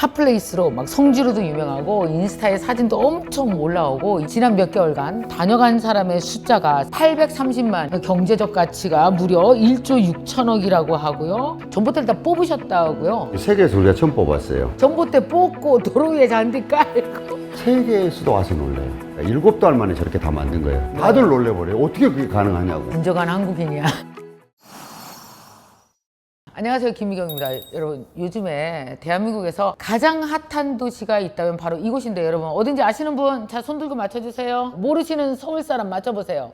핫플레이스로 막 성지로도 유명하고 인스타에 사진도 엄청 올라오고 지난 몇 개월간 다녀간 사람의 숫자가 830만, 경제적 가치가 무려 1조 6천억이라고 하고요. 전봇대를 다 뽑으셨다고요. 세계에서 우리가 처음 뽑았어요. 전봇대 뽑고 도로 위에 잔디 깔고. 세계에서도 와서 놀래요. 7달 만에 저렇게 다 만든 거예요. 다들 놀래버려요. 어떻게 그게 가능하냐고. 진정한 한국인이야. 안녕하세요, 김미경입니다. 여러분, 요즘에 대한민국에서 가장 핫한 도시가 있다면 바로 이곳인데, 여러분 어딘지 아시는 분? 자, 손 들고 맞춰주세요. 모르시는 서울 사람 맞춰보세요.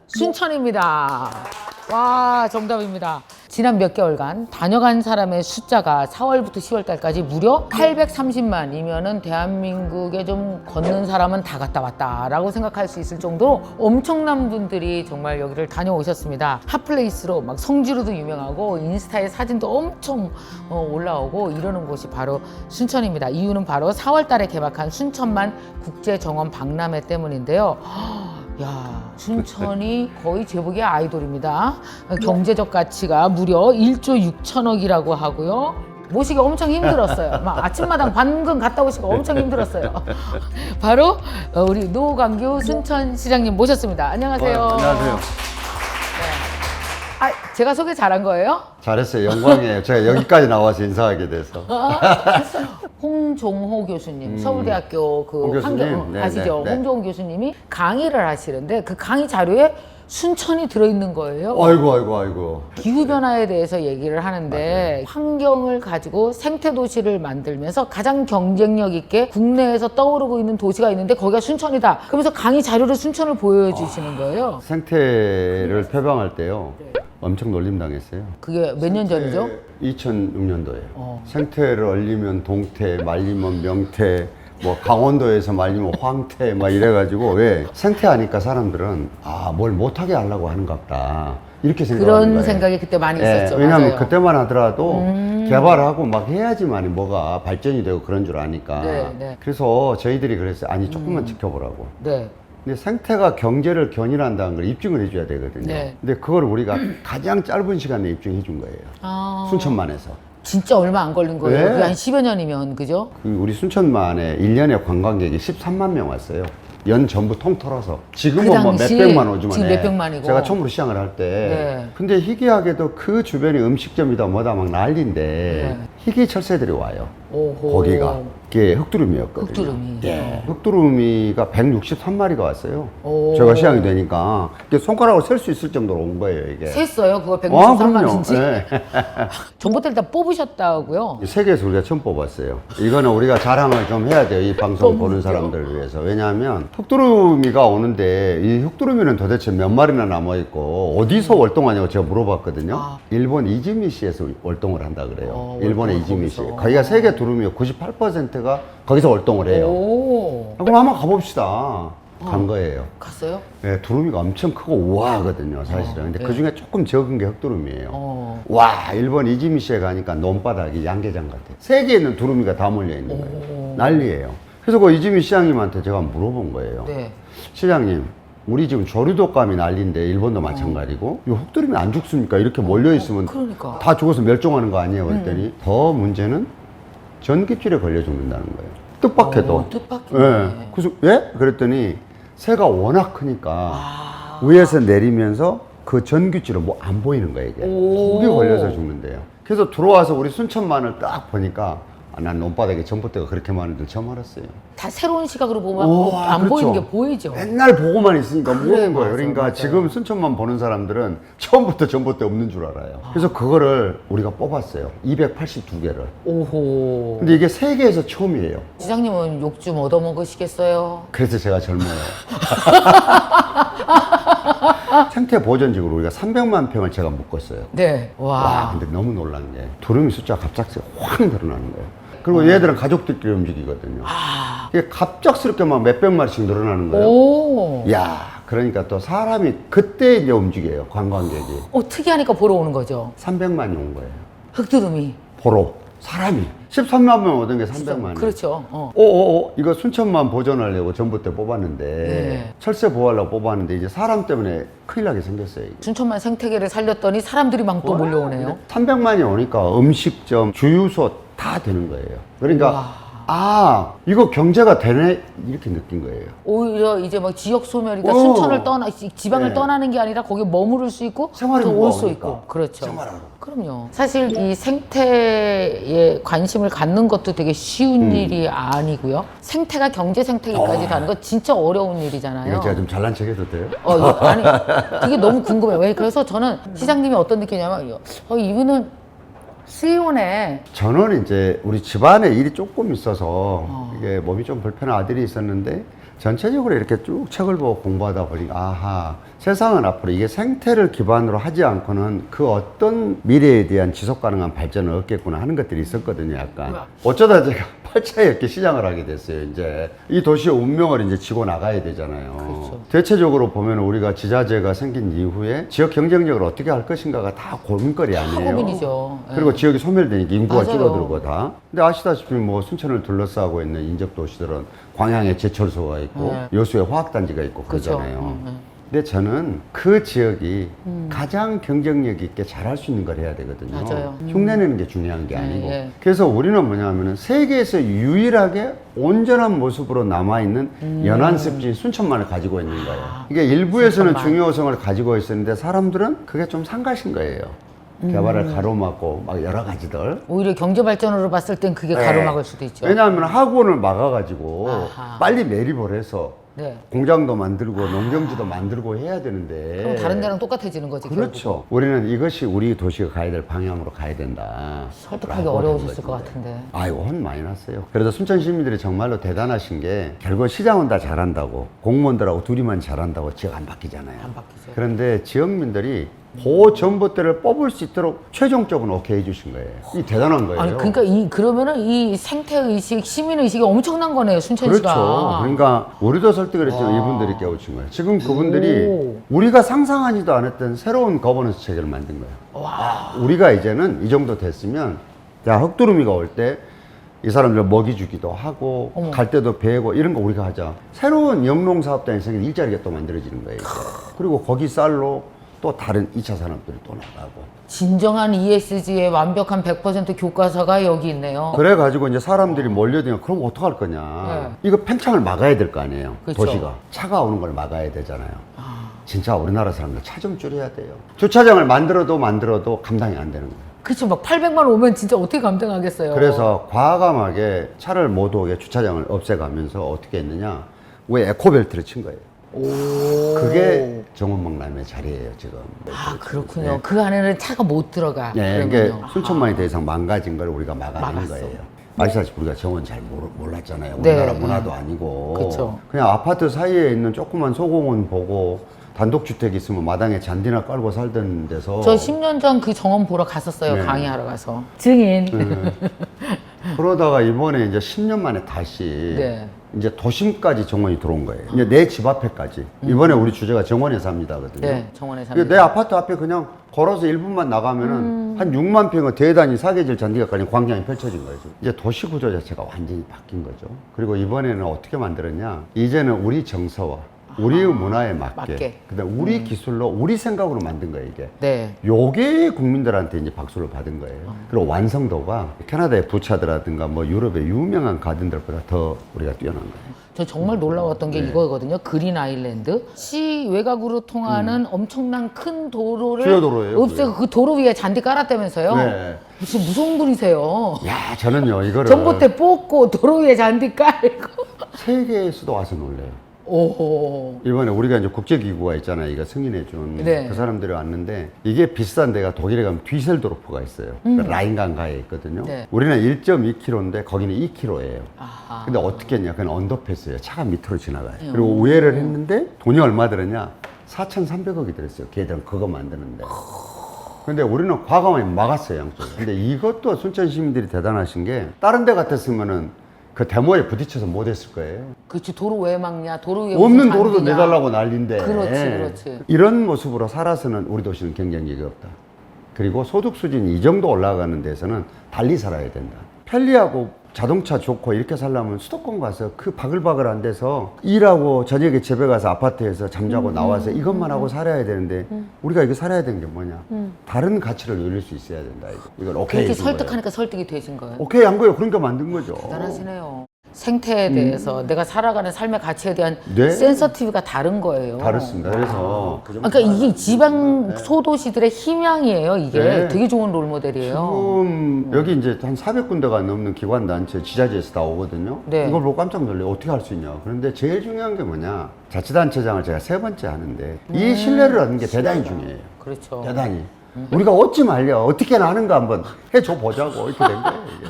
순천입니다. 와, 정답입니다. 지난 몇 개월간 다녀간 사람의 숫자가 4월부터 10월달까지 무려 830만이면은 대한민국에 좀 걷는 사람은 다 갔다 왔다라고 생각할 수 있을 정도로 엄청난 분들이 정말 여기를 다녀오셨습니다. 핫플레이스로 막 성지로도 유명하고 인스타에 사진도 엄청 올라오고 이러는 곳이 바로 순천입니다. 이유는 바로 4월달에 개막한 순천만 국제정원 박람회 때문인데요. 야, 순천이 거의 제복의 아이돌입니다. 경제적 가치가 무려 1조 6천억이라고 하고요. 모시기 엄청 힘들었어요. 막 아침마당 방금 갔다 오시고 엄청 힘들었어요. 바로 우리 노광규 순천시장님 모셨습니다. 안녕하세요. 안녕하세요. 아, 제가 소개 잘한 거예요? 잘했어요. 영광이에요. 제가 여기까지 나와서 인사하게 돼서. 홍종호 교수님, 서울대학교 그 홍 교수님? 환경 네, 아시죠? 네, 네. 홍종호 교수님이 강의를 하시는데 그 강의 자료에 순천이 들어있는 거예요. 아이고. 기후변화에 대해서 얘기를 하는데 환경을 가지고 생태도시를 만들면서 가장 경쟁력 있게 국내에서 떠오르고 있는 도시가 있는데 거기가 순천이다. 그러면서 강의 자료로 순천을 보여주시는 거예요. 생태를 표방할 때요. 네. 엄청 놀림당했어요. 그게 몇 년 전이죠? 2006년도에요. 생태를 얼리면 동태, 말리면 명태, 뭐 강원도에서 말리면 황태 막 이래가지고 왜 생태하니까 사람들은 뭘 못하게 하려고 하는가 보다 이렇게 생각하는 그런 거예요. 생각이 그때 많이 있었죠. 왜냐하면 맞아요. 그때만 하더라도 개발하고 막 해야지만 뭐가 발전이 되고 그런 줄 아니까. 네. 그래서 저희들이 그랬어요. 아니 조금만 지켜보라고. 네. 근데 생태가 경제를 견인한다는 걸 입증을 해줘야 되거든요. 네. 근데 그걸 우리가 가장 짧은 시간에 입증해 준 거예요. 아, 순천만에서. 진짜 얼마 안 걸린 거예요. 네. 그게 한 10여 년이면, 그죠? 우리 순천만에 1년에 관광객이 13만 명 왔어요. 연 전부 통틀어서. 지금은 그 뭐 당시 몇백만 오지만. 지금 몇백만이고. 제가 처음으로 시장을 할 때. 네. 근데 희귀하게도 그 주변에 음식점이다 뭐다 막 난리인데. 네. 희귀 철새들이 와요. 오호. 거기가. 그게 흑두루미였거든요. 흑두루미. 예. 흑두루미가 163마리가 왔어요. 오. 제가 시장이 되니까. 이게 손가락으로 셀 수 있을 정도로 온 거예요, 이게. 셌어요? 그거 그럼요. 163만인지? 네. 전봇대를 다 뽑으셨다고요? 세계에서 우리가 처음 뽑았어요. 이거는 우리가 자랑을 좀 해야 돼요. 이 방송 보는 사람들을 위해서. 왜냐하면 흑두루미가 오는데 이 흑두루미는 도대체 몇 마리나 남아있고 어디서 월동하냐고 제가 물어봤거든요. 일본 이즈미시에서 월동을 한다 그래요. 일본의 월동을 이즈미시. 거기서. 거기가 세계 두루미의 98%가 거기서 월동을 해요. 오. 그럼 한번 가봅시다. 간 거예요. 갔어요? 네, 두루미가 엄청 크고 우아하거든요, 사실은. 근데 네. 그 중에 조금 적은 게 흑두루미예요. 와, 일본 이즈미시에 가니까 논바닥이 양계장 같아. 세계에 있는 두루미가 다 몰려 있는 거예요. 난리예요. 그래서 그 이즈미 시장님한테 제가 물어본 거예요. 네. 시장님, 우리 지금 조류독감이 난리인데 일본도 마찬가지고 이 흑두루미 안 죽습니까? 이렇게 몰려 있으면 그러니까. 다 죽어서 멸종하는 거 아니에요? 그랬더니 더 문제는 전기줄에 걸려 죽는다는 거예요. 뜻밖에도. 뜻밖이네. 예. 그래서 왜? 그랬더니 새가 워낙 크니까 위에서 내리면서 그 전기줄을 뭐 안 보이는 거예요, 이게. 오. 거기 걸려서 죽는데요. 그래서 들어와서 우리 순천만을 딱 보니까 난 논바닥에 전봇대가 그렇게 많은 줄 처음 알았어요. 다 새로운 시각으로 보면 우와, 안 그렇죠. 보이는 게 보이죠? 맨날 보고만 있으니까 모르는 거예요. 맞아, 그러니까 맞아요. 지금 순천만 보는 사람들은 처음부터 전봇대 없는 줄 알아요. 그래서 그거를 우리가 뽑았어요. 282개를. 오호. 근데 이게 세계에서 처음이에요. 시장님은 욕 좀 얻어먹으시겠어요? 그래서 제가 젊어요. 생태 보전직으로 우리가 300만 평을 제가 묶었어요. 네. 와, 근데 너무 놀란 게 두루미 숫자가 갑작스레 확 늘어나는 거예요. 그리고 얘들은 가족들끼리 움직이거든요. 이게 갑작스럽게 막 몇백 마리씩 늘어나는 거예요. 오. 야, 그러니까 또 사람이 그때 이제 움직여요, 관광객이. 특이하니까 보러 오는 거죠. 300만이 온 거예요. 흑두루미. 보러. 사람이. 13만 명 오던 게 300만이. 그렇죠. 이거 순천만 보존하려고 전봇대 뽑았는데, 네. 철새 보호하려고 뽑았는데, 이제 사람 때문에 큰일 나게 생겼어요. 이게. 순천만 생태계를 살렸더니 사람들이 막 또 몰려오네요. 300만이 오니까 음식점, 주유소 다 되는 거예요. 그러니까 아 이거 경제가 되네 이렇게 느낀 거예요. 오히려 이제 막 지역 소멸이니까 오. 순천을 떠나 지방을 네. 떠나는 게 아니라 거기 머무를 수 있고 생활이 또 올 수 무거우니까. 있고 그렇죠. 생활하러. 그럼요. 사실 이 생태에 관심을 갖는 것도 되게 쉬운 일이 아니고요. 생태가 경제 생태계까지 가는 거 진짜 어려운 일이잖아요. 이거 제가 좀 잘난 척해도 돼요? 아니 그게 너무 궁금해요. 왜 그래서 저는 시장님이 어떤 느낌이냐면 이분은 수의원에 저는 이제 우리 집안에 일이 조금 있어서 이게 몸이 좀 불편한 아들이 있었는데 전체적으로 이렇게 쭉 책을 보고 공부하다 보니까 아하 세상은 앞으로 이게 생태를 기반으로 하지 않고는 그 어떤 미래에 대한 지속 가능한 발전을 얻겠구나 하는 것들이 있었거든요 약간 어쩌다 제가 팔차에 이렇게 시장을 하게 됐어요. 이제 이 도시의 운명을 이제 지고 나가야 되잖아요. 그렇죠. 대체적으로 보면 우리가 지자체가 생긴 이후에 지역 경쟁력을 어떻게 할 것인가가 다 고민거리 아니에요. 고민이죠. 예. 그리고 지역이 소멸되니까 인구가 맞아요. 줄어들고 다. 근데 아시다시피 뭐 순천을 둘러싸고 있는 인접 도시들은 광양에 제철소가 있고 여수에 화학단지가 있고 그렇죠. 그러잖아요. 근데 저는 그 지역이 가장 경쟁력 있게 잘할 수 있는 걸 해야 되거든요. 맞아요. 흉내내는 게 중요한 게 아니고. 예. 그래서 우리는 뭐냐면은 세계에서 유일하게 온전한 모습으로 남아있는 연안습지인 순천만을 가지고 있는 거예요. 이게 일부에서는 순천만. 중요성을 가지고 있었는데 사람들은 그게 좀 상가신 거예요. 개발을 가로막고 막 여러 가지들. 오히려 경제 발전으로 봤을 땐 그게 가로막을 수도 있죠. 왜냐하면 학원을 막아가지고 아하. 빨리 매립을 해서 네. 공장도 만들고 농경지도 만들고 해야 되는데 그럼 다른 데랑 똑같아지는 거지. 그렇죠. 우리는 이것이 우리 도시가 가야 될 방향으로 가야 된다. 설득하기 라고 어려우셨을 하는 것 거지. 같은데. 아이고 혼 많이 났어요. 그래서 순천 시민들이 정말로 대단하신 게 결국 시장은 다 잘한다고 공무원들하고 둘이만 잘한다고 지역 안 바뀌잖아요. 안 바뀌죠. 그런데 지역민들이 그 전봇대를 뽑을 수 있도록 최종적으로 오케이 해주신 거예요. 이 대단한 거예요. 아니 그러니까 그러면은 이 생태 의식, 시민 의식이 엄청난 거네요, 순천시가. 그렇죠. 그러니까 우리도 설득을 했지만 이분들이 깨우친 거예요. 지금 그분들이 오. 우리가 상상하지도 않았던 새로운 거버넌스 체계를 만든 거예요. 우리가 이제는 이 정도 됐으면 야 흑두루미가 올 때 이 사람들 먹이 주기도 하고 갈 때도 배고 이런 거 우리가 하자. 새로운 영농사업단이 생겨 일자리가 또 만들어지는 거예요. 이제. 그리고 거기 쌀로 또 다른 2차 산업들이 또 나가고. 진정한 ESG의 완벽한 100% 교과서가 여기 있네요. 그래가지고 이제 사람들이 몰려드니까 그럼 어떡할 거냐. 이거 팽창을 막아야 될 거 아니에요. 그렇죠. 도시가. 차가 오는 걸 막아야 되잖아요. 진짜 우리나라 사람들 차 좀 줄여야 돼요. 주차장을 만들어도 감당이 안 되는 거예요. 그렇죠. 막 800만 원 오면 진짜 어떻게 감당하겠어요. 그래서 과감하게 차를 못 오게 주차장을 없애가면서 어떻게 했느냐. 왜 에코벨트를 친 거예요. 그게 정원박람회 자리예요 지금. 아 그렇군요. 그 안에는 차가 못 들어가. 네, 이게 그러면요. 순천만이 더 이상 망가진 걸 우리가 막아낸 막았어. 거예요. 아시다시피 우리가 정원 잘 몰랐잖아요. 네. 우리나라 문화도 아니고. 그쵸. 그냥 아파트 사이에 있는 조그만 소공원 보고 단독주택 있으면 마당에 잔디나 깔고 살던 데서. 저 10년 전 그 정원 보러 갔었어요. 네. 강의하러 가서. 증인. 그러다가 이번에 이제 10년 만에 다시 네. 이제 도심까지 정원이 들어온 거예요. 이제 내 집 앞에까지. 이번에 우리 주제가 정원에 삽니다거든요. 네, 정원에 이게 삽니다. 내 아파트 앞에 그냥 걸어서 1분만 나가면은 한 6만 평의 대단히 사계절 잔디가 깔린 광장이 펼쳐진 거죠. 이제 도시 구조 자체가 완전히 바뀐 거죠. 그리고 이번에는 어떻게 만들었냐? 이제는 우리 정서와 우리의 문화에 맞게. 그다음 우리 기술로 우리 생각으로 만든 거예요, 이게. 네. 요게 국민들한테 이제 박수를 받은 거예요. 그리고 완성도가 캐나다의 부차드라든가 뭐 유럽의 유명한 가든들보다 더 우리가 뛰어난 거예요. 저 정말 놀라웠던 게 이거거든요. 그린 아일랜드. 시 외곽으로 통하는 엄청난 큰 도로를 주요 도로예요, 없애고 그 도로 위에 잔디 깔았다면서요? 네. 무슨 무서운 분이세요. 야, 저는요, 이거를 전봇대 뽑고 도로 위에 잔디 깔고. 세계에서도 와서 놀래요. 오호. 이번에 우리가 이제 국제기구가 있잖아요. 이거 승인해준 네. 그 사람들이 왔는데 이게 비싼 데가 독일에 가면 뒤셀도르프가 있어요. 그 라인강가에 있거든요. 네. 우리는 1.2km인데 거기는 2km예요. 아하. 근데 어떻게 했냐? 그건 언더패스예요. 차가 밑으로 지나가요. 그리고 우회를 했는데 돈이 얼마 들었냐? 4,300억이 들었어요. 걔들은 그거 만드는데. 근데 우리는 과감하게 막았어요, 양쪽에. 근데 이것도 순천 시민들이 대단하신 게 다른 데 같았으면은 그 데모에 부딪혀서 못 했을 거예요. 그렇지. 도로 왜 막냐? 도로 위에 없는 무슨 도로도 잔디냐? 내달라고 난리인데. 그렇지. 이런 모습으로 살아서는 우리 도시는 경쟁력이 없다. 그리고 소득 수준이 이 정도 올라가는 데서는 달리 살아야 된다. 편리하고 자동차 좋고 이렇게 살려면 수도권 가서 그 바글바글한 데서 일하고 저녁에 집에 가서 아파트에서 잠자고 나와서 이것만 하고 살아야 되는데 우리가 이거 살아야 되는 게 뭐냐? 다른 가치를 누릴 수 있어야 된다. 이걸 오케이 그렇게 해준 거예요. 설득하니까 설득이 되신 거예요. 오케이 한 거예요. 그러니까 만든 거죠. 대단하시네요. 생태에 대해서 내가 살아가는 삶의 가치에 대한 네. 센서티브가 다른 거예요. 다릅니다. 그래서 그러니까 이게 지방 소도시들의 희망이에요. 이게 네. 되게 좋은 롤모델이에요. 지금 여기 이제 한 400군데가 넘는 기관 단체 지자체에서 다 오거든요. 네. 이걸 보고 깜짝 놀래요. 어떻게 할 수 있냐. 그런데 제일 중요한 게 뭐냐. 자치단체장을 제가 3번째 하는데 이 신뢰를 얻는 게 대단히 중요해요. 그렇죠. 대단히. 우리가 어찌 말려 어떻게 하는가 한번 해줘 보자고 이렇게 된 거예요 이게.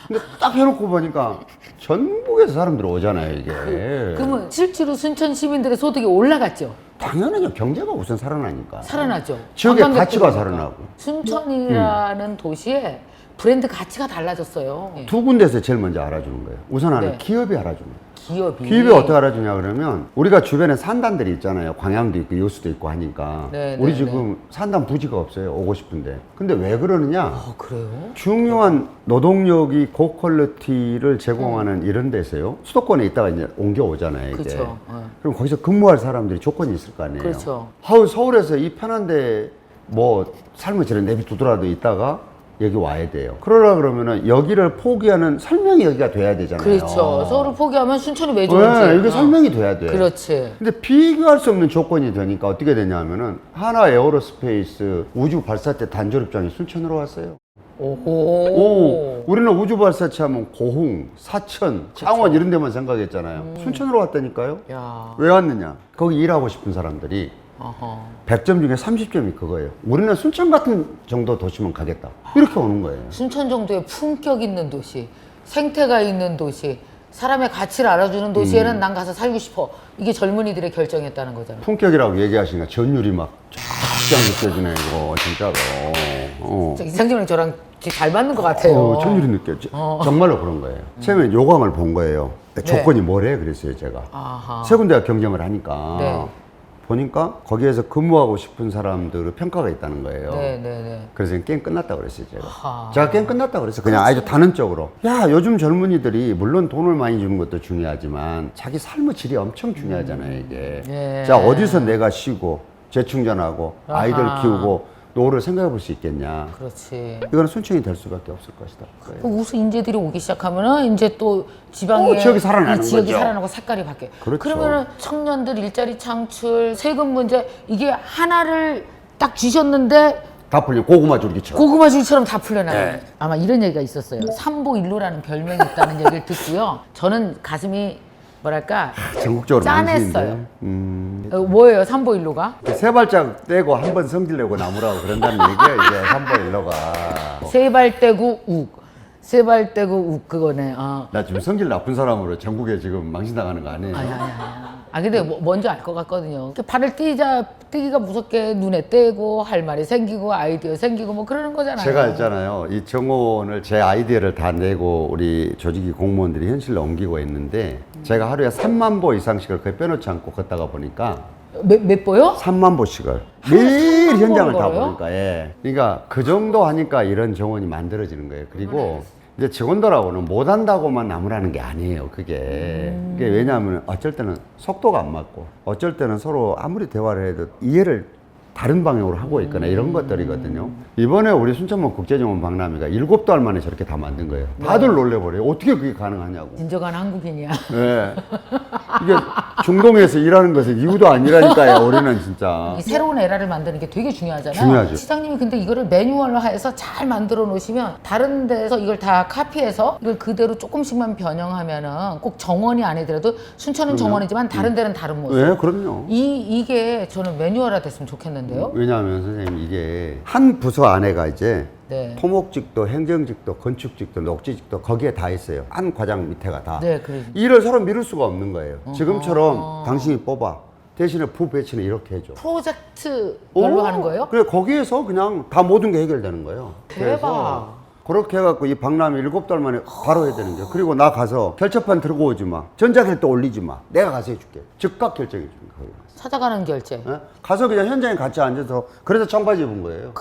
근데 딱 해놓고 보니까 전국에서 사람들이 오잖아요 이게. 그러면 실제로 순천 시민들의 소득이 올라갔죠. 당연하죠. 경제가 우선 살아나니까. 살아나죠. 지역의 관광객들이 가치가 오니까. 살아나고. 순천이라는 도시에 브랜드 가치가 달라졌어요. 두 군데서 제일 먼저 알아주는 거예요. 우선 하는 네. 기업이 알아주는 거예요. 기업이 어떻게 알아주냐 그러면 우리가 주변에 산단들이 있잖아요. 광양도 있고 여수도 있고 하니까 네, 우리 네, 지금 산단 부지가 없어요. 오고 싶은데. 근데 왜 그러느냐? 그래요? 중요한 노동력이 고퀄리티를 제공하는 이런 데서요. 수도권에 있다가 이제 옮겨오잖아요. 이제. 그렇죠. 그럼 거기서 근무할 사람들이 조건이 있을 거 아니에요. 그렇죠. 서울에서 이 편한데 뭐 삶을 저런 내비두더라도 있다가 여기 와야 돼요. 그러려 그러면은 여기를 포기하는 설명이 여기가 돼야 되잖아요. 그렇죠. 서울을 포기하면 순천이 왜 좋은지. 네, 이게 설명이 돼야 돼. 그렇지. 근데 비교할 수 없는 조건이 되니까 어떻게 되냐면은 하나 에어로스페이스 우주 발사체 단조립장이 순천으로 왔어요. 오호. 우리는 우주 발사체 하면 고흥, 사천, 창원 이런 데만 생각했잖아요. 순천으로 왔다니까요. 야. 왜 왔느냐? 거기 일하고 싶은 사람들이 어허. 100점 중에 30점이 그거예요. 우리는 순천 같은 정도 도시면 가겠다. 이렇게 오는 거예요. 순천 정도의 품격 있는 도시, 생태가 있는 도시, 사람의 가치를 알아주는 도시에는 난 가서 살고 싶어. 이게 젊은이들의 결정이었다는 거잖아요. 품격이라고 얘기하시니까 전율이 막 쫙쫙 느껴지네, 이거, 진짜로. 이상준이랑 저랑 되게 잘 맞는 것 같아요. 전율이 느껴져. 정말로 그런 거예요. 처음에 요강을 본 거예요. 조건이 뭐래? 그랬어요, 제가. 아하. 세 군데가 경쟁을 하니까. 네. 보니까 거기에서 근무하고 싶은 사람들의 평가가 있다는 거예요. 네네네. 그래서 게임 끝났다고 그랬어요, 제가. 아하. 제가 게임 끝났다고 그랬어요. 그냥 아주 단언적으로. 야, 요즘 젊은이들이 물론 돈을 많이 주는 것도 중요하지만 자기 삶의 질이 엄청 중요하잖아요, 이게. 예. 자, 어디서 내가 쉬고 재충전하고 아이들 아하. 키우고 노후를 생각해 볼 수 있겠냐. 그렇지. 이거는 순천이 될 수밖에 없을 것이다. 그 우수 인재들이 오기 시작하면은 이제 또 지방의 지역이 살아나는 이 지역이 거죠. 살아나고 색깔이 바뀌어요. 그렇죠. 그러면은 청년들 일자리 창출, 세금 문제 이게 하나를 딱 주셨는데 다 풀려 고구마 줄기처럼. 고구마 줄처럼 다 풀려나가요. 네. 아마 이런 얘기가 있었어요. 삼보일로라는 별명이 있다는 얘기를 듣고요. 저는 가슴이 뭐랄까 전국적으로 짠했어요. 많으신데. 뭐예요 삼보일로가? 세 발짝 떼고 한 번 성질내고 나무라고 그런다는 얘기야 이게 삼보일로가. 세발 떼고 욱. 세발 떼고 욱 그거네. 나 지금 성질 나쁜 사람으로 전국에 지금 망신당하는 거 아니에요? 아니야. 근데 뭔지 알 것 같거든요. 이렇게 발을 뛰기가 무섭게 눈에 떼고 할 말이 생기고 아이디어 생기고 뭐 그러는 거잖아요. 제가 있잖아요. 이 정원을 제 아이디어를 다 내고 우리 조직이 공무원들이 현실로 옮기고 있는데 제가 하루에 3만 보 이상씩을 거의 빼놓지 않고 걷다가 보니까 몇 보요? 3만 보씩을 매일 3만 현장을 다 걸어요? 보니까 예. 그러니까 그 정도 하니까 이런 정원이 만들어지는 거예요. 그리고 이제 직원들하고는 못한다고만 나무라는 게 아니에요. 그게 왜냐하면 어쩔 때는 속도가 안 맞고 어쩔 때는 서로 아무리 대화를 해도 이해를 다른 방향으로 하고 있거나 이런 것들이거든요. 이번에 우리 순천만 국제정원 박람회가 7달 만에 저렇게 다 만든 거예요. 다들 놀래버려요. 어떻게 그게 가능하냐고. 진정한 한국인이야. 네. 이게 중동에서 일하는 것은 이유도 아니라니까요. 우리는 진짜. 이 새로운 에라를 만드는 게 되게 중요하잖아요. 중요하죠. 시장님이 근데 이거를 매뉴얼화해서 잘 만들어 놓으시면 다른 데서 이걸 다 카피해서 이걸 그대로 조금씩만 변형하면은 꼭 정원이 아니더라도 순천은 정원이지만 다른 데는 다른 모습. 네, 그럼요. 이게 저는 매뉴얼화 됐으면 좋겠는데요. 왜냐하면 선생님 이게 한 부서 안에가 이제 네. 토목직도 행정직도 건축직도 녹지직도 거기에 다 있어요. 한 과장 밑에가 다. 네, 그래. 일을 서로 미룰 수가 없는 거예요. 지금처럼 당신이 뽑아. 대신에 부배치는 이렇게 해줘. 프로젝트별로 하는 거예요? 그래 거기에서 그냥 다 모든 게 해결되는 거예요. 대박. 그렇게 해갖고 이 박람회 7달 만에 바로 해야 되는 거야. 그리고 나 가서 결제판 들고 오지 마. 전자결제 올리지 마. 내가 가서 해줄게. 즉각 결정해 줍니다. 거기 가서. 찾아가는 결제. 예? 가서 그냥 현장에 같이 앉아서 그래서 청바지 입은 거예요.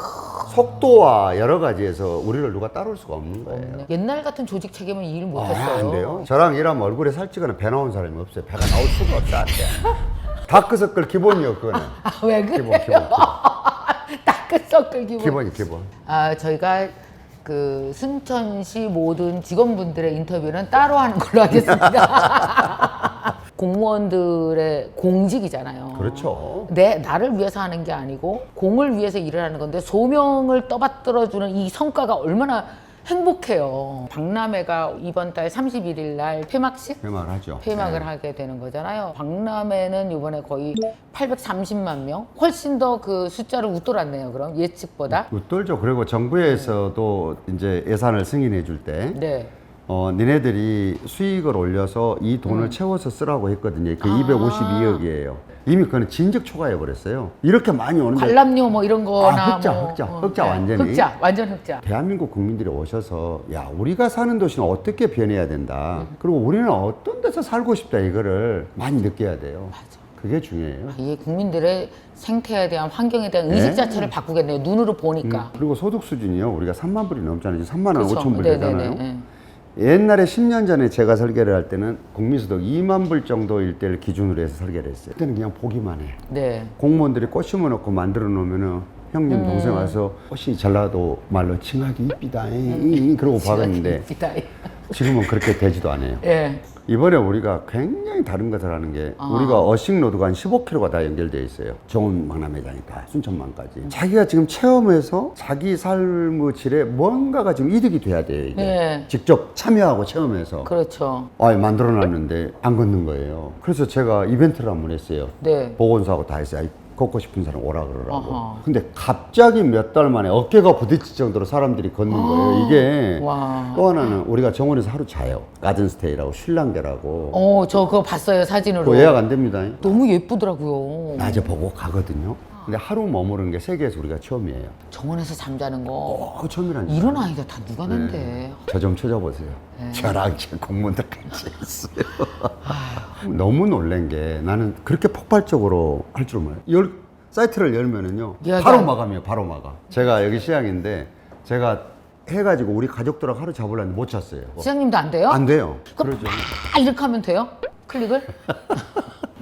속도와 여러 가지에서 우리를 누가 따를 수가 없는 거예요. 옛날 같은 조직 체계면 일 아, 못했어요. 안 돼요. 저랑 일하면 얼굴에 살찌거나 배 나온 사람이 없어요. 배가 나올 수가 없어. 안 돼. 다크서클 기본이요, 그거는. 왜 그래요? 기본. 다크서클 기본. 기본이 기본. 저희가 그 순천시 모든 직원분들의 인터뷰는 따로 하는 걸로 하겠습니다. 공무원들의 공직이잖아요. 그렇죠. 나를 위해서 하는 게 아니고 공을 위해서 일을 하는 건데 소명을 떠받들어주는 이 성과가 얼마나 행복해요. 박람회가 이번 달 31일 날 폐막식? 폐막을 하죠. 폐막을 네. 하게 되는 거잖아요. 박람회는 이번에 거의 830만 명? 훨씬 더 그 숫자를 웃돌았네요. 그럼 예측보다. 웃돌죠. 그리고 정부에서도 이제 예산을 승인해 줄 때 네. 니네들이 수익을 올려서 이 돈을 채워서 쓰라고 했거든요. 그 252억이에요. 이미 그거는 진즉 초과해 버렸어요. 이렇게 많이 오는데 관람료 뭐 이런 거나 흑자 완전히. 완전 흑자. 대한민국 국민들이 오셔서 야 우리가 사는 도시는 어떻게 변해야 된다. 그리고 우리는 어떤 데서 살고 싶다 이거를 많이 느껴야 돼요. 맞아. 그게 중요해요. 이 국민들의 생태에 대한 환경에 대한 의식 네. 자체를 바꾸겠네요. 눈으로 보니까. 그리고 소득 수준이요. 우리가 3만 불이 넘잖아요. 3만 원, 그쵸. 5천 불 네네네. 되잖아요. 네. 옛날에 10년 전에 제가 설계를 할 때는 국민소득 2만 불 정도일 때를 기준으로 해서 설계를 했어요. 그때는 그냥 보기만 해. 네. 공무원들이 꽃 심어놓고 만들어 놓으면은 형님 동생 와서 꽃이 전라도 말로 칭하기 이쁘다 그러고 박았는데 지금은 그렇게 되지도 않아요. 예. 이번에 우리가 굉장히 다른 것을 하는 게 우리가 어싱로드가 한 15km가 다 연결되어 있어요. 정원 박람회장이니까 순천만까지. 자기가 지금 체험해서 자기 삶의 질에 뭔가가 지금 이득이 돼야 돼요. 이게. 네. 직접 참여하고 체험해서. 그렇죠. 만들어놨는데 안 걷는 거예요. 그래서 제가 이벤트를 한 번 했어요. 네. 보건소하고 다 했어요. 아이, 걷고 싶은 사람 오라 그러라고. 어허. 근데 갑자기 몇 달 만에 어깨가 부딪힐 정도로 사람들이 걷는 거예요. 이게 와. 또 하나는 우리가 정원에서 하루 자요. 가든스테이라고 신랑계라고. 저 그거 봤어요. 사진으로. 그거 예약 안 됩니다. 너무 예쁘더라고요. 낮에 보고 가거든요. 근데 하루 머무르는 게 세계에서 우리가 처음이에요. 정원에서 잠자는 거. 처음이라니까. 이런 아이가 다 누가 낸대. 저 좀 찾아보세요. 저랑 제 공무원들 같이 했어요. 너무 놀란 게 나는 그렇게 폭발적으로 할 줄 몰라요. 사이트를 열면은요. 바로 마감이에요. 바로 마감. 제가 여기 시장인데 제가 해가지고 우리 가족들하고 하루 잡으려는데 못 잤어요. 시장님도 안 돼요? 안 돼요. 그럼 그러죠. 이렇게 하면 돼요? 클릭을?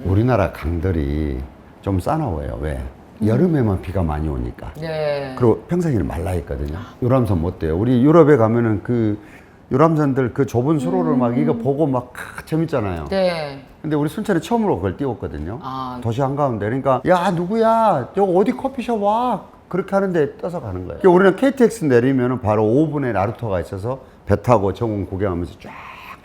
우리나라 강들이 좀 싸나워요. 왜? 여름에만 비가 많이 오니까. 네. 그리고 평상시에는 말라 있거든요. 유람선 못 돼요. 우리 유럽에 가면은 그 유람선들 그 좁은 수로를 막 이거 보고 막 재밌잖아요. 네. 근데 우리 순천에 처음으로 그걸 띄웠거든요. 아. 도시 한가운데. 그러니까 야 누구야? 저 어디 커피숍 와? 그렇게 하는데 떠서 가는 거예요. 그러니까 우리는 KTX 내리면은 바로 5분에 나루터가 있어서 배 타고 정원 구경하면서 쫙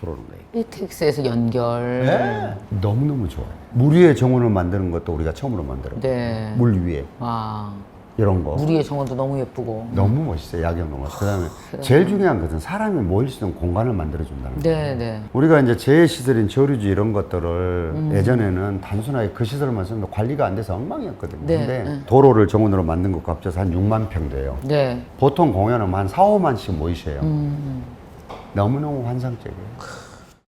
들어오는 거예요. KTX에서 연결. 네. 너무너무 좋아요. 물 위에 정원을 만드는 것도 우리가 처음으로 만들었고. 네. 물 위에 와. 이런 거. 물 위의 정원도 너무 예쁘고. 너무 멋있어요. 야경동화. 그다음에 제일 중요한 것은 사람이 모일 수 있는 공간을 만들어준다는 거예요. 네, 네. 우리가 이제 재시설인 저류지 이런 것들을 예전에는 단순하게 그 시설만 쓰면 관리가 안 돼서 엉망이었거든요. 네, 근데 네. 도로를 정원으로 만든 것과 합쳐서 한 6만 평 돼요. 네. 보통 공연은 한 4, 5만씩 모이셔요. 너무너무 환상적이에요.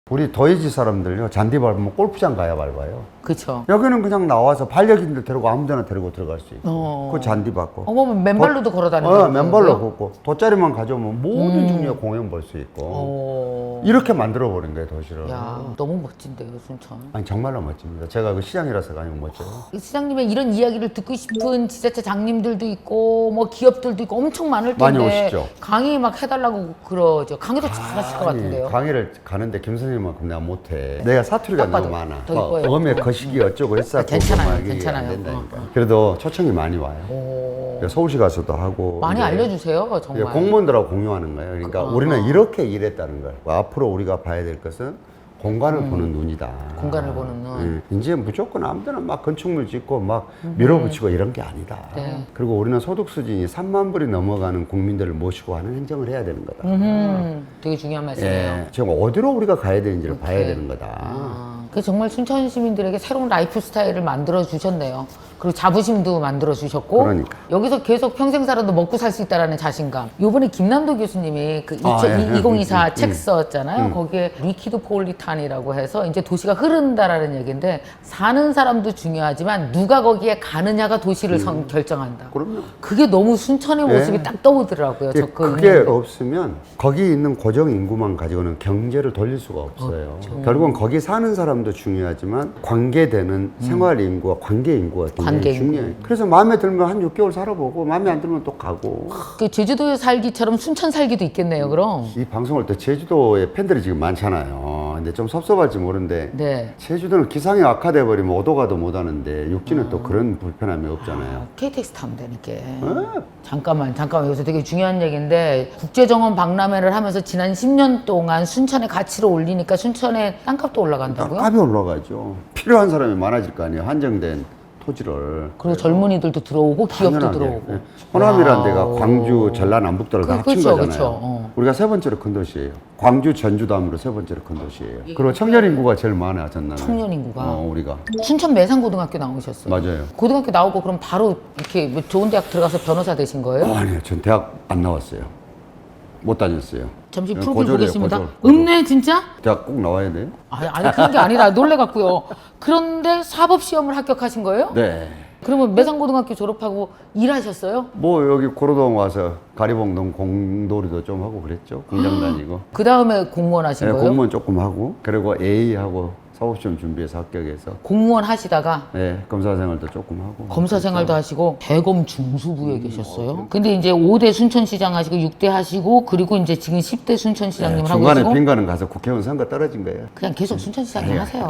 우리 도예지 사람들요, 잔디 밟으면 골프장 가야 밟아요. 그쵸. 여기는 그냥 나와서 반려견들 데리고 아무 데나 데리고 들어갈 수 있고. 그 잔디 밟고. 어머, 맨발로도 걸어 다니는 맨발로 걷고. 돗자리만 가져오면 모든 종류의 공연 볼 수 있고. 이렇게 만들어버린 거예요, 도시를. 야, 너무 멋진데요, 순천. 아니, 정말로 멋집니다. 제가 그 시장이라서 아니면 멋져요. 시장님의 이런 이야기를 듣고 싶은 지자체 장님들도 있고, 뭐 기업들도 있고 엄청 많을 텐데. 많이 오시죠. 강의 막 해달라고 그러죠. 강의도 잘하실 것 같은데요. 강의를 가는데 김 선생님만큼 내가 못해. 내가 사투리가 너무 많아. 더 이뻐요. 어음에 거시기 어쩌고 했어. 괜찮아요, 괜찮아요. 안 된다니까. 그래도 초청이 많이 와요. 그러니까 서울시 가서도 하고. 많이 이제 알려주세요, 정말. 공무원들하고 공유하는 거예요. 그러니까 우리는 이렇게 일했다는 걸. 앞으로 우리가 봐야 될 것은 공간을 보는 눈이다. 공간을 보는 눈. 이제 무조건 아무데나 막 건축물 짓고 막 밀어붙이고 이런 게 아니다. 네. 그리고 우리는 소득 수준이 3만 불이 넘어가는 국민들을 모시고 하는 행정을 해야 되는 거다. 되게 중요한 말씀이에요. 예, 지금 어디로 우리가 가야 되는지를 봐야 되는 거다. 그 정말 순천 시민들에게 새로운 라이프 스타일을 만들어 주셨네요. 그리고 자부심도 만들어 주셨고 그러니까. 여기서 계속 평생 살아도 먹고 살 수 있다라는 자신감. 요번에 김남도 교수님이 그 2024 책 썼잖아요. 거기에 리퀴드폴리탄이라고 해서 이제 도시가 흐른다라는 얘기인데 사는 사람도 중요하지만 누가 거기에 가느냐가 도시를 결정한다. 그럼요. 그게 너무 순천의 모습이 예. 딱 떠오르더라고요. 예, 저 그거 그게 읽는데. 없으면 거기 있는 고정 인구만 가지고는 경제를 돌릴 수가 없어요. 결국은 거기 사는 사람도 중요하지만 관계되는 생활 인구와 관계 인구가 굉장히 관계 인구. 중요해요. 그래서 마음에 들면 한 6개월 살아보고 마음에 안 들면 또 가고. 그 제주도에 살기처럼 순천 살기도 있겠네요. 그럼. 이 방송을 또 제주도에 팬들이 지금 많잖아요. 근데 좀 섭섭할지 모르는데 네. 제주도는 기상이 악화돼 버리면 오도 가도 못 하는데 육지는 또 그런 불편함이 없잖아요. KTX 타면 되니까. 잠깐만 여기서 되게 중요한 얘기인데 국제정원 박람회를 하면서 지난 10년 동안 순천의 가치를 올리니까 순천의 땅값도 올라간다고요? 값이 올라가죠. 필요한 사람이 많아질 거 아니에요. 한정된 토지를. 그리고 젊은이들도 들어오고 기업도 당연하게. 들어오고. 예. 호남이라는 와우. 데가 광주, 전라, 남북도를 다 합친 그쵸, 거잖아요. 그쵸. 우리가 세 번째로 큰 도시예요. 광주, 전주 다음으로 세 번째로 큰 도시예요. 그리고 청년 인구가 제일 많아요, 전남에. 청년 인구가. 우리가. 순천 매산고등학교 나오셨어요. 맞아요. 고등학교 나오고 그럼 바로 이렇게 뭐 좋은 대학 들어가서 변호사 되신 거예요? 아니요, 전 대학 안 나왔어요. 못 다녔어요. 잠시 그냥 프로필 고졸이에요, 보겠습니다. 고졸. 없네 진짜? 대학 꼭 나와야 돼요? 아니 그런 게 아니라 놀래갖고요. 그런데 사법시험을 합격하신 거예요? 네. 그러면 매산고등학교 졸업하고 일하셨어요? 뭐 여기 고로동 와서 가리봉동 공돌이도 좀 하고 그랬죠. 공장 다니고. 그 다음에 공무원 하신 네, 거예요? 공무원 조금 하고 그리고 A하고 사법시험 준비해서 합격해서 공무원 하시다가 네, 검사 생활도 조금 하고. 검사 생활도 하시고 대검 중수부에 계셨어요. 근데 이제 5대 순천시장 하시고 6대 하시고 그리고 이제 지금 10대 순천시장님 네, 하고 중간에 계시고 빈관은 가서 국회의원 선거 떨어진 거예요. 그냥 계속 순천시장님 하세요.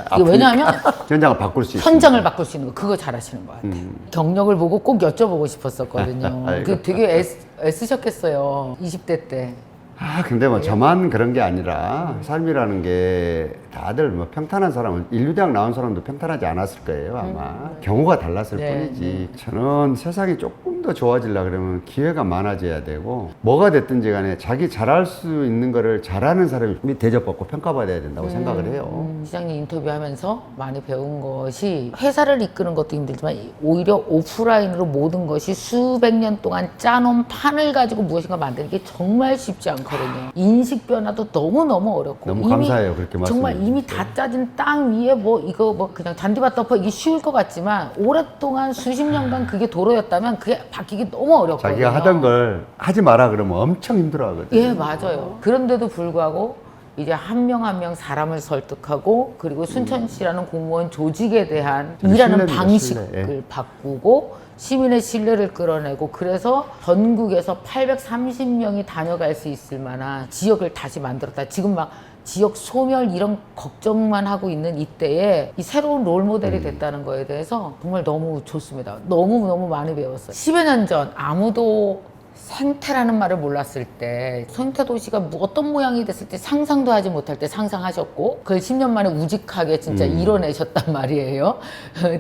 아, 이게 왜냐하면 현장을 바꿀 수 있어요. 현장을 바꿀 수 있는 거 그거 잘하시는 것 같아요. 경력을 보고 꼭 여쭤보고 싶었었거든요. 아이고. 그 되게 애쓰셨겠어요. 20대 때. 아, 근데 뭐 저만 그런 게 아니라 삶이라는 게 다들 뭐 평탄한 사람은 인류대학 나온 사람도 평탄하지 않았을 거예요, 아마. 경우가 달랐을 네. 뿐이지. 저는 세상이 조금 더 좋아지려고 그러면 기회가 많아져야 되고 뭐가 됐든지 간에 자기 잘할 수 있는 거를 잘하는 사람이 대접받고 평가받아야 된다고 생각을 해요. 시장님 인터뷰하면서 많이 배운 것이 회사를 이끄는 것도 힘들지만 오히려 오프라인으로 모든 것이 수백 년 동안 짜놓은 판을 가지고 무엇인가 만드는 게 정말 쉽지 않거든요. 인식 변화도 너무너무 어렵고 너무 감사해요, 그렇게 정말 말씀해 이미 다 짜진 땅 위에 뭐 이거 뭐 그냥 잔디밭 덮어 이게 쉬울 것 같지만 오랫동안 수십 년간 그게 도로였다면 그게 바뀌기 너무 어렵거든요. 자기가 하던 걸 하지 마라 그러면 엄청 힘들어 하거든요. 예, 맞아요. 그런데도 불구하고 이제 한 명 한 명 사람을 설득하고 그리고 순천시라는 공무원 조직에 대한 일하는 신뢰입니다, 방식을 신뢰. 예. 바꾸고 시민의 신뢰를 끌어내고 그래서 전국에서 830명이 다녀갈 수 있을 만한 지역을 다시 만들었다. 지금 막 지역 소멸 이런 걱정만 하고 있는 이때에 이 새로운 롤 모델이 됐다는 거에 대해서 정말 너무 좋습니다. 너무너무 많이 배웠어요. 10여 년 전 아무도 생태라는 말을 몰랐을 때 생태 도시가 어떤 모양이 됐을 때 상상도 하지 못할 때 상상하셨고 그걸 10년 만에 우직하게 진짜 이뤄내셨단 말이에요.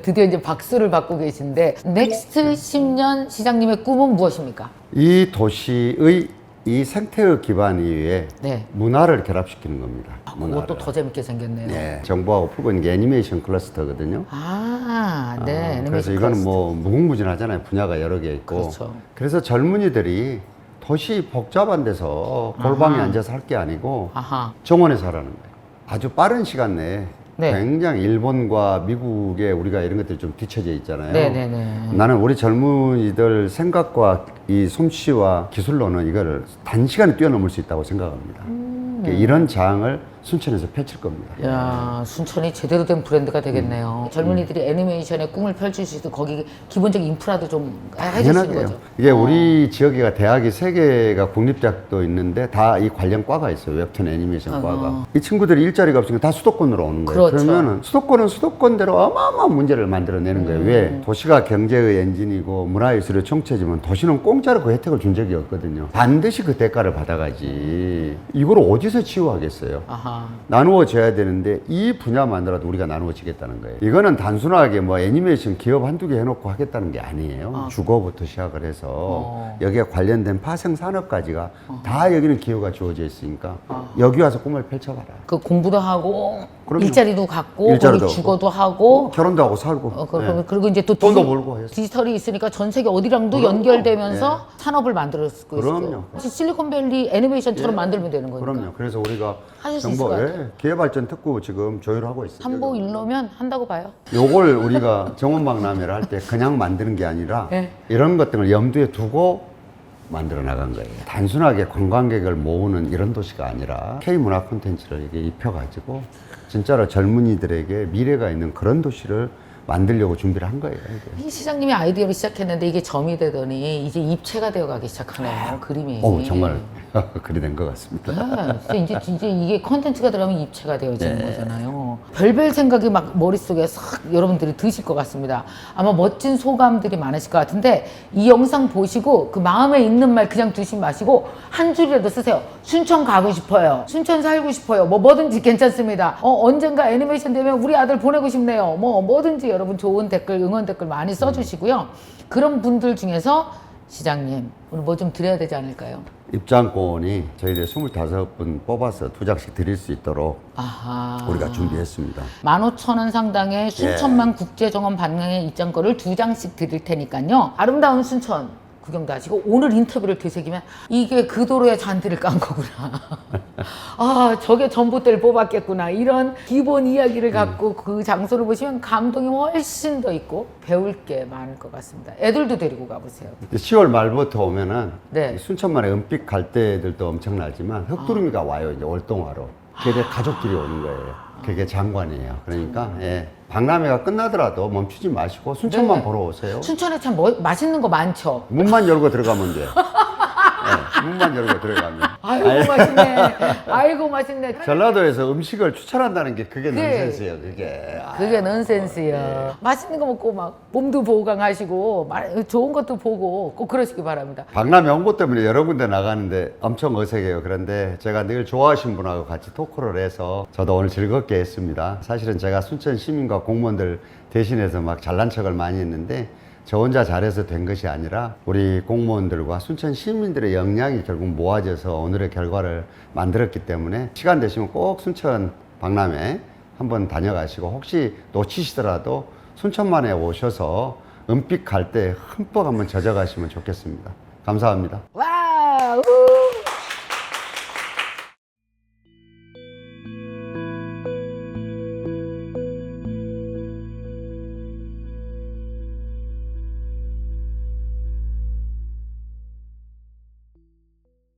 드디어 이제 박수를 받고 계신데 넥스트 10년 시장님의 꿈은 무엇입니까? 이 도시의 이 생태의 기반 위에 네. 문화를 결합시키는 겁니다. 그것도 더 재밌게 생겼네요. 네, 정부하고 풀고 있는 게 애니메이션 클러스터거든요. 아, 네. 그래서 애니메이션 이거는 클러스터. 뭐 무궁무진하잖아요. 분야가 여러 개 있고. 그렇죠. 그래서 젊은이들이 도시 복잡한 데서 골방에 아하. 앉아서 할 게 아니고 아하. 정원에서 하라는 거예요. 아주 빠른 시간 내에 네. 굉장히 일본과 미국에 우리가 이런 것들이 좀 뒤처져 있잖아요. 네네네. 나는 우리 젊은이들 생각과 이 솜씨와 기술로는 이거를 단시간에 뛰어넘을 수 있다고 생각합니다. 이런 장을 순천에서 펼칠 겁니다. 야, 순천이 제대로 된 브랜드가 되겠네요. 젊은이들이 애니메이션의 꿈을 펼칠 수 있도록 거기 기본적인 인프라도 좀 해주시는 당연하게요. 거죠. 이게 우리 지역에가 대학이 3개가 국립대학도 있는데 다 이 관련 과가 있어요. 웹툰 애니메이션 과가. 이 친구들이 일자리가 없으니까 다 수도권으로 오는 거예요. 그렇죠. 그러면은 수도권은 수도권대로 어마어마한 문제를 만들어내는 거예요. 왜? 도시가 경제의 엔진이고 문화예술의 총체지만 도시는 공짜로 그 혜택을 준 적이 없거든요. 반드시 그 대가를 받아가지. 이걸 어디서 치유하겠어요? 아하. 나누어져야 되는데 이 분야만이라도 우리가 나누어지겠다는 거예요. 이거는 단순하게 뭐 애니메이션 기업 한두 개 해놓고 하겠다는 게 아니에요. 주거부터 시작을 해서 여기에 관련된 파생 산업까지가 다 여기는 기회가 주어져 있으니까 여기 와서 꿈을 펼쳐봐라. 그 공부도 하고 그럼요. 일자리도 갖고 일자리도 거기 주거도 하고 결혼도 하고 살고. 예. 그리고 이제 또 돈도 벌고 해서. 디지털이 있으니까 전 세계 어디랑도 그럼요. 연결되면서 산업을 만들 수 있어요. 그럼요. 실리콘밸리 애니메이션처럼 예. 만들면 되는 거니까. 그럼요. 그래서 우리가 하실 수 있을 것 같아요. 기회발전 특구 지금 조율하고 있어요. 삼보 일로면 한다고 봐요. 요걸 우리가 정원박람회를 할 때 그냥 만드는 게 아니라 네. 이런 것들을 염두에 두고 만들어 나간 거예요. 단순하게 관광객을 모으는 이런 도시가 아니라 K문화 콘텐츠를 이게 입혀가지고 진짜로 젊은이들에게 미래가 있는 그런 도시를 만들려고 준비를 한 거예요. 이게. 이 시장님이 아이디어로 시작했는데 이게 점이 되더니 이제 입체가 되어가기 시작하네요. 그림이. 정말 그리 된 것 같습니다. 네, 이제 이게 컨텐츠가 들어가면 입체가 되어지는 거잖아요. 별별 생각이 막 머릿속에 싹 여러분들이 드실 것 같습니다. 아마 멋진 소감들이 많으실 것 같은데 이 영상 보시고 그 마음에 있는 말 그냥 두지 마시고 한 줄이라도 쓰세요. 순천 가고 싶어요. 순천 살고 싶어요. 뭐든지 괜찮습니다. 언젠가 애니메이션 되면 우리 아들 보내고 싶네요. 뭐든지 여러분 좋은 댓글, 응원 댓글 많이 써주시고요. 그런 분들 중에서 시장님 오늘 뭐 좀 드려야 되지 않을까요? 입장권이 저희들 25분 뽑아서 2장씩 드릴 수 있도록 아하. 우리가 준비했습니다. 15,000원 상당의 순천만 국제정원 방향의 입장권을 2장씩 드릴 테니까요. 아름다운 순천 구경도 하시고 오늘 인터뷰를 되새기면 이게 그 도로에 잔디를 깐 거구나. 아, 저게 전봇대를 뽑았겠구나. 이런 기본 이야기를 갖고 그 장소를 보시면 감동이 훨씬 더 있고 배울 게 많을 것 같습니다. 애들도 데리고 가보세요. 10월 말부터 오면은 네. 순천만에 은빛 갈대들도 엄청나지만 흑두루미가 와요. 이제 월동하러. 그게 가족끼리 오는 거예요. 그게 장관이에요. 그러니까 박람회가 끝나더라도 멈추지 마시고 순천만 네. 보러 오세요. 순천에 참 맛있는 거 많죠. 문만 열고 들어가면 돼요. 문만 열고 들어가면. 아이고 맛있네. 아이고 맛있네. 전라도에서 음식을 추천한다는 게 그게 네. 넌센스예요. 그게. 그게 넌센스예요. 맛있는 거 먹고 막 몸도 보강하시고 좋은 것도 보고 꼭 그러시기 바랍니다. 박람회 홍보 때문에 여러 군데 나가는데 엄청 어색해요. 그런데 제가 늘 좋아하시는 분하고 같이 토크를 해서 저도 오늘 즐겁게 했습니다. 사실은 제가 순천 시민과 공무원들 대신해서 막 잘난 척을 많이 했는데 저 혼자 잘해서 된 것이 아니라 우리 공무원들과 순천 시민들의 역량이 결국 모아져서 오늘의 결과를 만들었기 때문에 시간 되시면 꼭 순천 박람회 한번 다녀가시고 혹시 놓치시더라도 순천만에 오셔서 은빛 갈대 흠뻑 한번 젖어가시면 좋겠습니다. 감사합니다. 와!